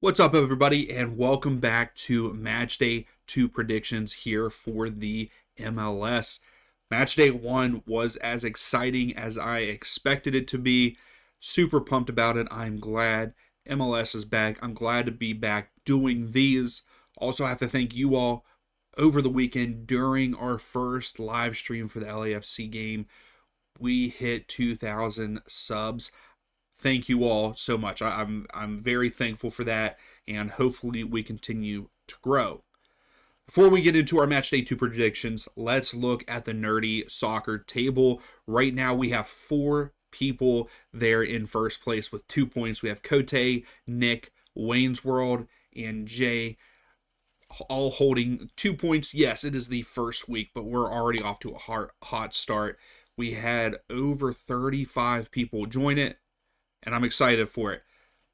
What's up, everybody, and welcome back to Matchday 2 predictions here for the MLS. Matchday 1 was as exciting as I expected it to be. Super pumped about it. I'm glad MLS is back. I'm glad to be back doing these. Also, I have to thank you all over the weekend during our first live stream for the LAFC game. We hit 2,000 subs. Thank you all so much. I'm very thankful for that, and hopefully we continue to grow. Before we get into our Match Day 2 predictions, let's look at the Nerdy Soccer table. Right now we have 4 people there in first place with 2 points. We have Cote, Nick, Wayne's World, and Jay all holding 2 points. Yes, it is the first week, but we're already off to a hot start. We had over 35 people join it, and I'm excited for it.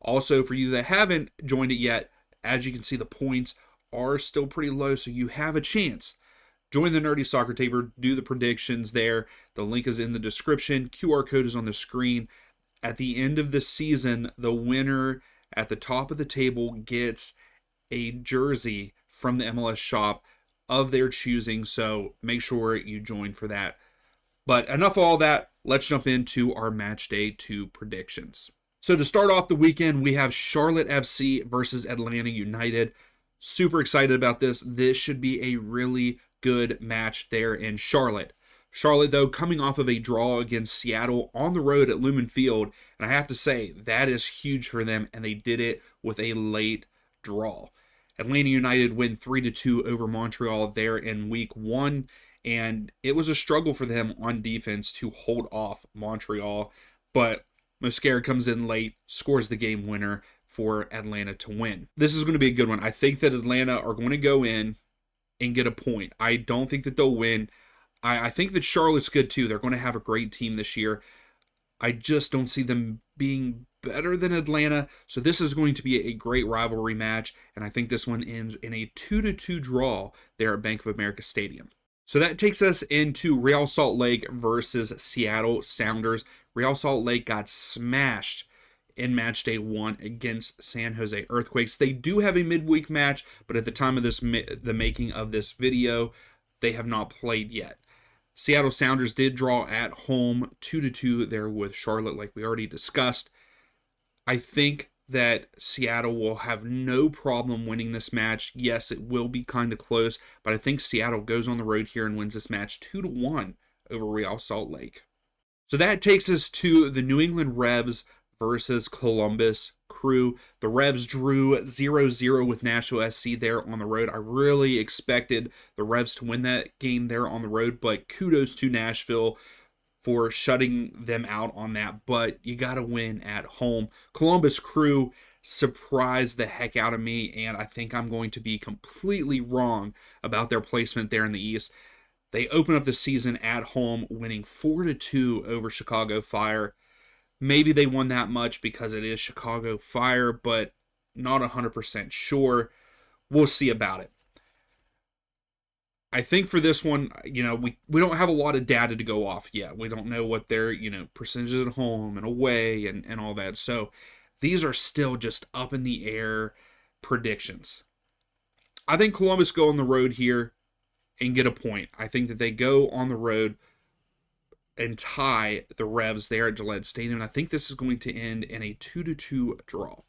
Also, for you that haven't joined it yet, as you can see, the points are still pretty low, so you have a chance. Join the Nerdy Soccer table, do the predictions there. The link is in the description. QR code is on the screen. At the end of the season, the winner at the top of the table gets a jersey from the MLS shop of their choosing, so make sure you join for that. But enough of all that. Let's jump into our Match Day 2 predictions. So to start off the weekend, we have Charlotte FC versus Atlanta United. Super excited about this. This should be a really good match there in Charlotte. Charlotte, though, coming off of a draw against Seattle on the road at Lumen Field, and I have to say, that is huge for them, and they did it with a late draw. Atlanta United win 3-2 over Montreal there in week 1. And it was a struggle for them on defense to hold off Montreal. But Mosquera comes in late, scores the game winner for Atlanta to win. This is going to be a good one. I think that Atlanta are going to go in and get a point. I don't think that they'll win. I think that Charlotte's good too. They're going to have a great team this year. I just don't see them being better than Atlanta. So this is going to be a great rivalry match. And I think this one ends in a 2-2 draw there at Bank of America Stadium. So that takes us into Real Salt Lake versus Seattle Sounders. Real Salt Lake got smashed in Match Day 1 against San Jose Earthquakes. They do have a midweek match, but at the time of the making of this video, they have not played yet. Seattle Sounders did draw at home 2-2 there with Charlotte, like we already discussed. I think that Seattle will have no problem winning this match. Yes, it will be kind of close, but I think Seattle goes on the road here and wins this match 2-1 over Real Salt Lake. So that takes us to the New England Revs versus Columbus Crew. The Revs drew 0-0 with Nashville SC there on the road. I really expected the Revs to win that game there on the road, but kudos to Nashville for shutting them out on that, but you got to win at home. Columbus Crew surprised the heck out of me, and I think I'm going to be completely wrong about their placement there in the East. They open up the season at home, winning 4-2 over Chicago Fire. Maybe they won that much because it is Chicago Fire, but not 100% sure. We'll see about it. I think for this one, we don't have a lot of data to go off yet. We don't know what their, percentages at home and away and all that. So these are still just up in the air predictions. I think Columbus go on the road here and get a point. I think that they go on the road and tie the Revs there at Gillette Stadium. And I think this is going to end in a 2-2 draw.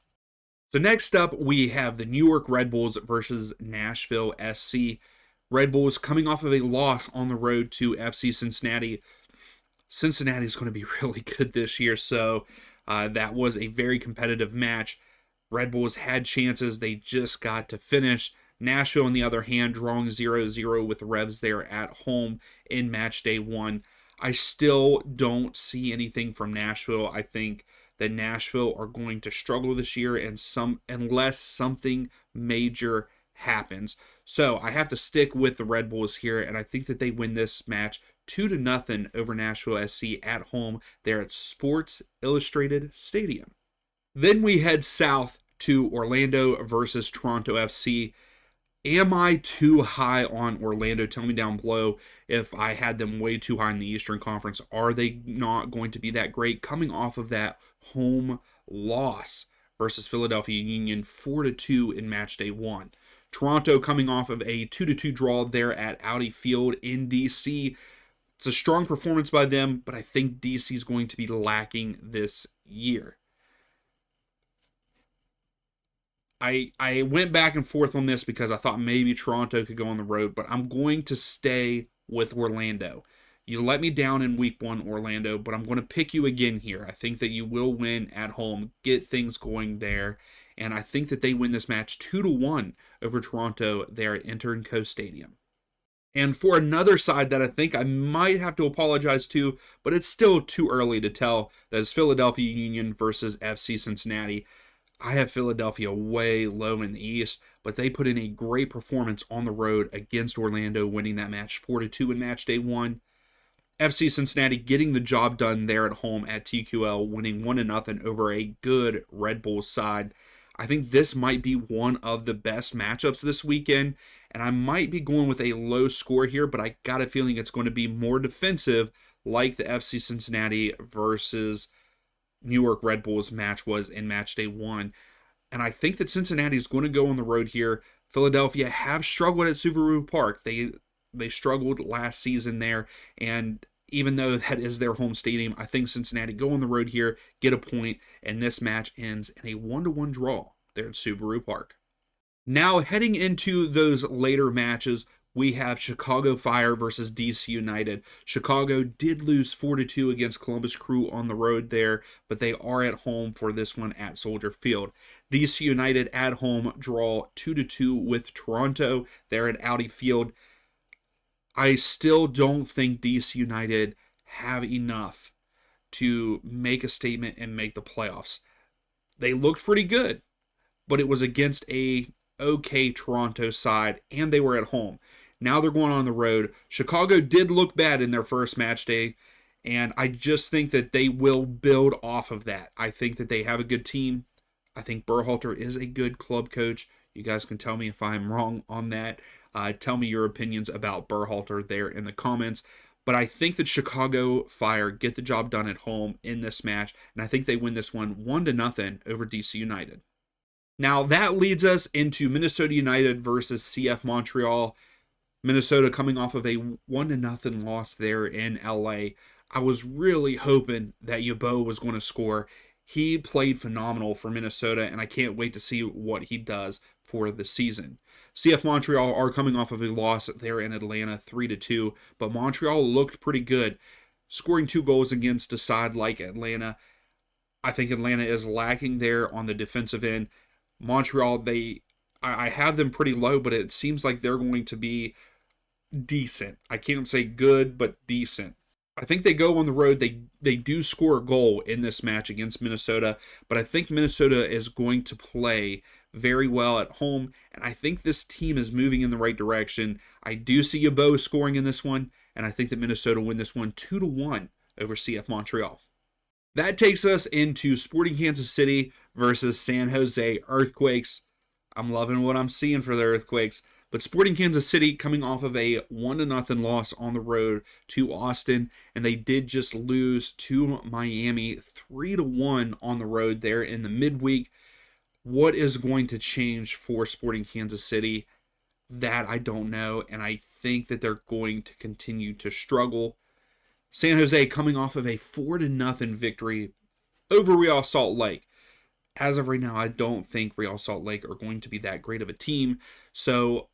So next up, we have the New York Red Bulls versus Nashville SC. Red Bulls coming off of a loss on the road to FC Cincinnati. Cincinnati is going to be really good this year, so that was a very competitive match. Red Bulls had chances, they just got to finish. Nashville, on the other hand, drawing 0-0 with the Revs there at home in Match Day 1. I still don't see anything from Nashville. I think that Nashville are going to struggle this year unless something major happens. So I have to stick with the Red Bulls here, and I think that they win this match 2-0 over Nashville SC at home there at Sports Illustrated Stadium. Then we head south to Orlando versus Toronto FC. Am I too high on Orlando? Tell me down below if I had them way too high in the Eastern Conference. Are they not going to be that great coming off of that home loss versus Philadelphia Union 4-2 in match day 1. Toronto coming off of a 2-2 draw there at Audi Field in DC. It's a strong performance by them, but I think DC is going to be lacking this year. I went back and forth on this because I thought maybe Toronto could go on the road, but I'm going to stay with Orlando. You let me down in week 1, Orlando, but I'm going to pick you again here. I think that you will win at home, get things going there, and I think that they win this match 2-1 over Toronto there at Inter & Co Stadium. And for another side that I think I might have to apologize to, but it's still too early to tell, that is Philadelphia Union versus FC Cincinnati. I have Philadelphia way low in the East, but they put in a great performance on the road against Orlando, winning that match 4-2 in match day 1. FC Cincinnati getting the job done there at home at TQL, winning 1-0 over a good Red Bulls side. I think this might be one of the best matchups this weekend, and I might be going with a low score here, but I got a feeling it's going to be more defensive, like the FC Cincinnati versus New York Red Bulls match was in match day 1. And I think that Cincinnati is going to go on the road here. Philadelphia have struggled at Subaru Park. They struggled last season there, and even though that is their home stadium, I think Cincinnati go on the road here, get a point, and this match ends in a 1-1 draw there at Subaru Park. Now, heading into those later matches, we have Chicago Fire versus DC United. Chicago did lose 4-2 against Columbus Crew on the road there, but they are at home for this one at Soldier Field. DC United at home draw 2-2 with Toronto there at Audi Field. I still don't think DC United have enough to make a statement and make the playoffs. They looked pretty good, but it was against a okay Toronto side, and they were at home. Now they're going on the road. Chicago did look bad in their first match day, and I just think that they will build off of that. I think that they have a good team. I think Berhalter is a good club coach. You guys can tell me if I'm wrong on that. Tell me your opinions about Berhalter there in the comments. But I think that Chicago Fire get the job done at home in this match, and I think they win this one 1-0 over DC United. Now that leads us into Minnesota United versus CF Montreal. Minnesota coming off of a 1-0 loss there in LA. I was really hoping that Yeboah was going to score. He played phenomenal for Minnesota, and I can't wait to see what he does for the season. CF Montreal are coming off of a loss there in Atlanta, 3-2, but Montreal looked pretty good, scoring 2 goals against a side like Atlanta. I think Atlanta is lacking there on the defensive end. Montreal, I have them pretty low, but it seems like they're going to be decent. I can't say good, but decent. I think they go on the road. They do score a goal in this match against Minnesota, but I think Minnesota is going to play very well at home, and I think this team is moving in the right direction. I do see Yeboah scoring in this one, and I think that Minnesota win this one 2-1 over CF Montreal. That takes us into Sporting Kansas City versus San Jose Earthquakes. I'm loving what I'm seeing for the Earthquakes. But Sporting Kansas City coming off of a 1-0 loss on the road to Austin, and they did just lose to Miami 3-1 on the road there in the midweek. What is going to change for Sporting Kansas City? That I don't know, and I think that they're going to continue to struggle. San Jose coming off of a 4-0 victory over Real Salt Lake. As of right now, I don't think Real Salt Lake are going to be that great of a team. So,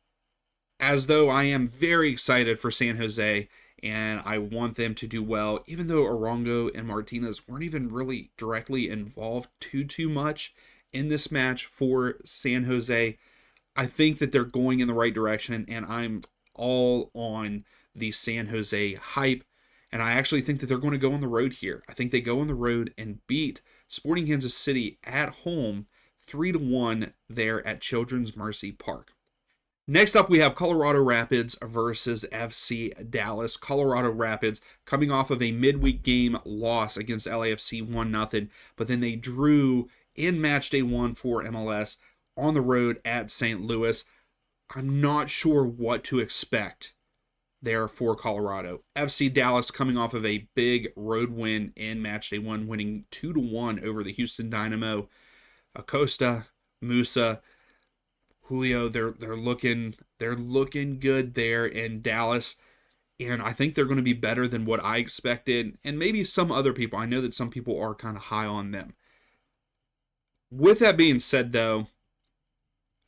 as though I am very excited for San Jose, and I want them to do well, even though Arango and Martinez weren't even really directly involved too much in this match for San Jose, I think that they're going in the right direction, and I'm all on the San Jose hype. And I actually think that they're going to go on the road here. I think they go on the road and beat Sporting Kansas City at home 3-1 there at Children's Mercy Park. Next up, we have Colorado Rapids versus FC Dallas. Colorado Rapids coming off of a midweek game loss against LAFC 1-0, but then they drew in match day 1 for MLS on the road at St. Louis. I'm not sure what to expect there for Colorado. FC Dallas coming off of a big road win in match day 1, winning 2-1 over the Houston Dynamo. Acosta, Musa, Julio, they're looking good there in Dallas. And I think they're going to be better than what I expected, and maybe some other people. I know that some people are kind of high on them. With that being said, though,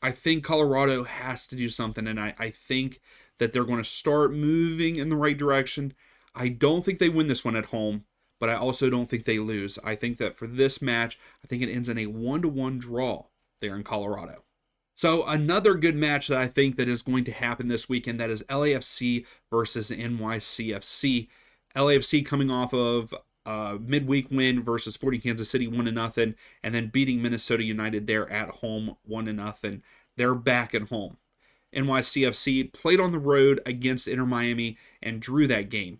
I think Colorado has to do something, and I think that they're going to start moving in the right direction. I don't think they win this one at home, but I also don't think they lose. I think that for this match, I think it ends in a 1-1 draw there in Colorado. So another good match that I think that is going to happen this weekend, that is LAFC versus NYCFC. LAFC coming off of a midweek win versus Sporting Kansas City 1-0, and then beating Minnesota United there at home 1-0. They're back at home. NYCFC played on the road against Inter Miami and drew that game.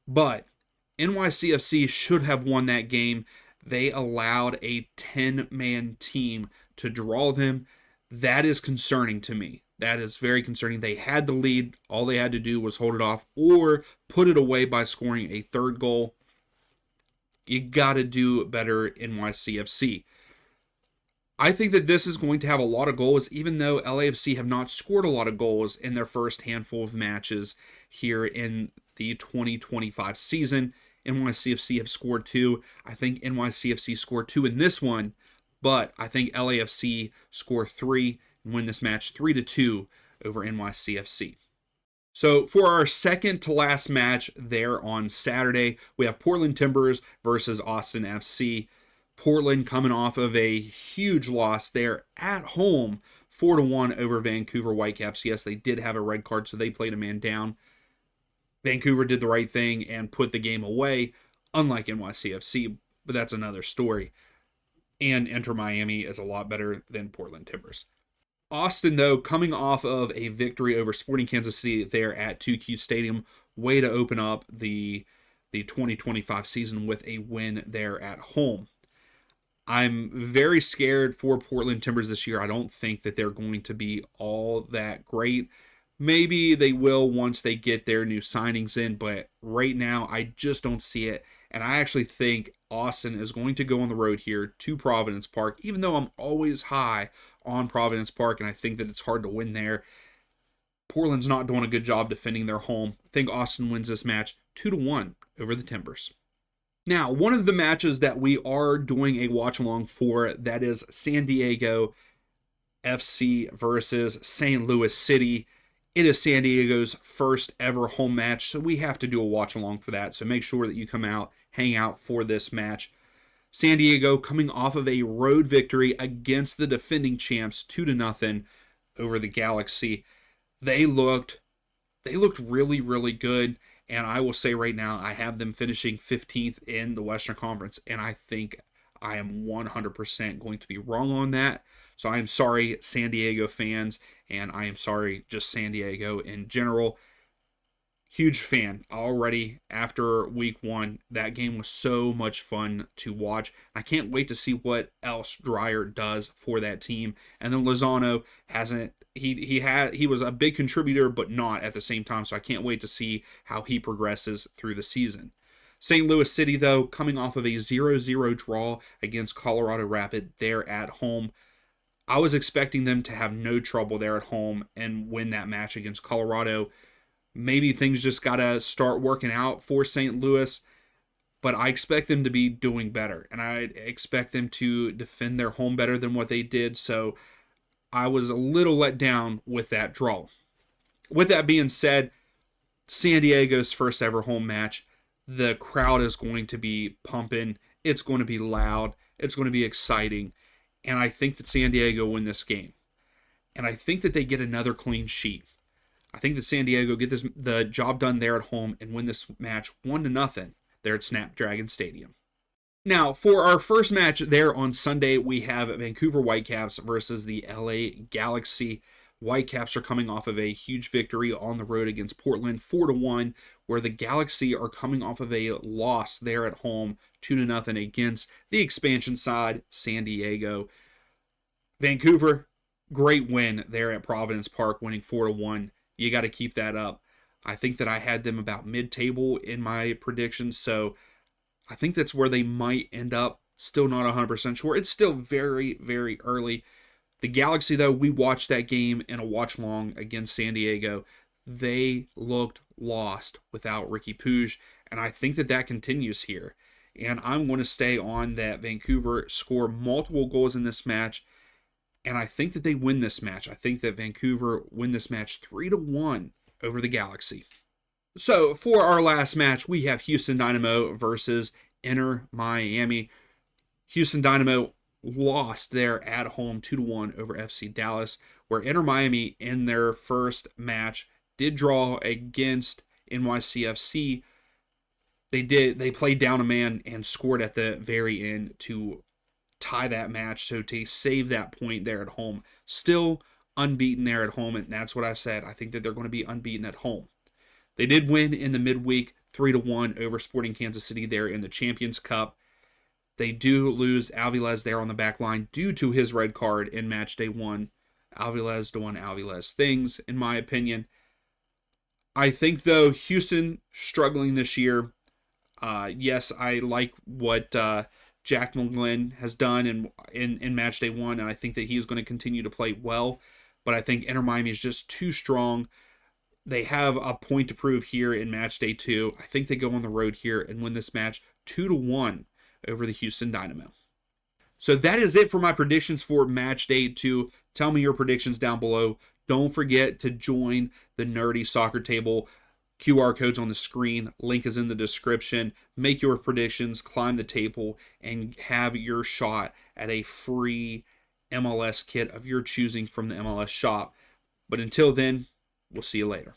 But NYCFC should have won that game. They allowed a 10-man team to draw them. That is concerning to me. That is very concerning. They had the lead. All they had to do was hold it off or put it away by scoring a third goal. You got to do better, NYCFC. I think that this is going to have a lot of goals, even though LAFC have not scored a lot of goals in their first handful of matches here in the 2025 season. NYCFC have scored 2. I think NYCFC scored 2 in this one, but I think LAFC score 3 and win this match 3-2 over NYCFC. So for our second to last match there on Saturday, we have Portland Timbers versus Austin FC. Portland coming off of a huge loss there at home, 4-1 over Vancouver Whitecaps. Yes, they did have a red card, so they played a man down. Vancouver did the right thing and put the game away, unlike NYCFC, but that's another story. And Inter Miami is a lot better than Portland Timbers. Austin, though, coming off of a victory over Sporting Kansas City there at 2Q Stadium, way to open up the 2025 season with a win there at home. I'm very scared for Portland Timbers this year. I don't think that they're going to be all that great. Maybe they will once they get their new signings in, but right now I just don't see it. And I actually think Austin is going to go on the road here to Providence Park, even though I'm always high on Providence Park and I think that it's hard to win there. Portland's not doing a good job defending their home. I think Austin wins this match 2-1 over the Timbers. Now, one of the matches that we are doing a watch along for, that is San Diego FC versus St. Louis City. It is San Diego's first ever home match, so we have to do a watch along for that. So make sure that you come out, hang out for this match. San Diego coming off of a road victory against the defending champs 2-0 over the Galaxy. They looked really, really good. And I will say right now, I have them finishing 15th in the Western Conference, and I think I am 100% going to be wrong on that. So I am sorry, San Diego fans, and I am sorry, just San Diego in general. Huge fan already after week 1. That game was so much fun to watch. I can't wait to see what else Dreyer does for that team. And then Lozano hasn't. He was a big contributor, but not at the same time. So I can't wait to see how he progresses through the season. St. Louis City, though, coming off of a 0-0 draw against Colorado Rapid there at home. I was expecting them to have no trouble there at home and win that match against Colorado. Maybe things just got to start working out for St. Louis, but I expect them to be doing better, and I expect them to defend their home better than what they did, so I was a little let down with that draw. With that being said, San Diego's first ever home match, the crowd is going to be pumping, it's going to be loud, it's going to be exciting, and I think that San Diego win this game. And I think that they get another clean sheet. I think that San Diego get the job done there at home and win this match 1-0 there at Snapdragon Stadium. Now, for our first match there on Sunday, we have Vancouver Whitecaps versus the LA Galaxy. Whitecaps are coming off of a huge victory on the road against Portland, 4-1, where the Galaxy are coming off of a loss there at home, 2-0 against the expansion side, San Diego. Vancouver, great win there at Providence Park, winning 4-1. You got to keep that up. I think that I had them about mid-table in my predictions, so I think that's where they might end up. Still not 100% sure. It's still very, very early. The Galaxy, though, we watched that game in a watch long against San Diego. They looked lost without Ricky Puig, and I think that continues here. And I'm going to stay on that Vancouver score multiple goals in this match, and I think that they win this match. I think that Vancouver win this match 3-1 over the Galaxy. So for our last match, we have Houston Dynamo versus Inter Miami. Houston Dynamo lost there at home 2-1 over FC Dallas, where Inter Miami in their first match did draw against NYCFC. They played down a man and scored at the very end to tie that match, so to save that point there at home. Still unbeaten there at home, and that's what I said. I think that they're going to be unbeaten at home. They did win in the midweek 3-1 over Sporting Kansas City there in the Champions Cup. They do lose Alvarez there on the back line due to his red card in match day 1. Alvarez doing Alvarez things, in my opinion. I think, though, Houston struggling this year. Yes, I like what Jack McGlynn has done in match day 1, and I think that he's going to continue to play well. But I think Inter Miami is just too strong. They have a point to prove here in match day 2. I think they go on the road here and win this match 2-1 over the Houston Dynamo. So that is it for my predictions for match day 2. Tell me your predictions down below. Don't forget to join the Nerdy Soccer Table. QR code's on the screen. Link is in the description. Make your predictions, climb the table, and have your shot at a free MLS kit of your choosing from the MLS shop. But until then, we'll see you later.